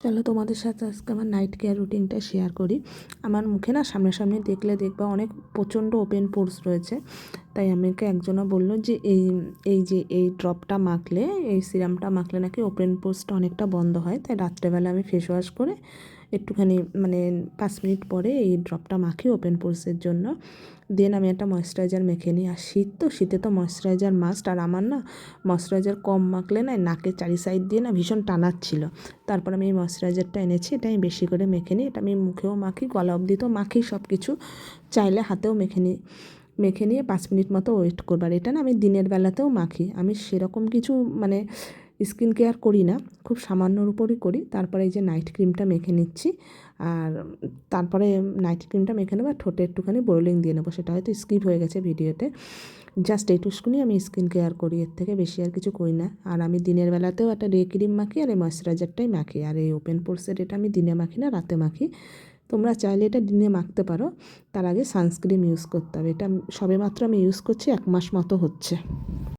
চলো তোমাদের সাথে আজকে আমার নাইট কেয়ার রুটিনটা শেয়ার করি। আমার মুখে না সামনাসামনি দেখলে দেখবা অনেক প্রচণ্ড ওপেন পোরস রয়েছে। তাই আমাকে একজনা বলল যে এই ড্রপটা মাখলে, এই সিরামটা মাখলে নাকি ওপেন পোরসটা অনেকটা বন্ধ হয়। তাই রাত্রেবেলা আমি ফেস ওয়াশ করে একটুখানি 5 মিনিট পরে এই ড্রপটা মাখি ওপেন পোরসের জন্য। দেন আমি একটা ময়েশ্চারাইজার মেখে নিই। আর শীতে তো ময়েশ্চারাইজার মাস্ট। আর আমার না ময়েশ্চারাইজার কম মাখলে না নাকের চারি সাইড দিয়ে না ভীষণ টানাচ্ছিল। তারপর আমি এই ময়েশ্চারাইজারটা এনেছি, এটা আমি বেশি করে মেখে নিই। এটা আমি মুখেও মাখি, গলা অবধি তো মাখি, সব কিছু চাইলে হাতেও মেখে নিয়ে 5 মিনিট মতো ওয়েট করবার। এটা না আমি দিনের বেলাতেও মাখি। আমি সেরকম কিছু স্কিন কেয়ার করি না, খুব সামান্যর উপরই করি। তারপরে এই যে নাইট ক্রিমটা মেখে নিচ্ছি। আর তারপরে নাইট ক্রিমটা মেখে নেবো, ঠোঁটে একটুখানি বোরলিং দিয়ে নেবো। সেটা হয়তো স্কিপ হয়ে গেছে ভিডিওতে। জাস্ট এইটুকুনি আমি স্কিন কেয়ার করি, এর থেকে বেশি আর কিছু করি না। আর আমি দিনের বেলাতেও একটা ডে ক্রিম মাখি, আর এই ময়েশ্চারাইজারটাই মাখি। আর এই ওপেন পোরসের এটা আমি দিনে মাখি না, রাতে মাখি। তোমরা চাইলে এটা দিনে মাখতে পারো। তার আগে সানস্ক্রিন ইউজ করতে হবে। এটা সবেমাত্র আমি ইউজ করছি, 1 মাস মতো হচ্ছে।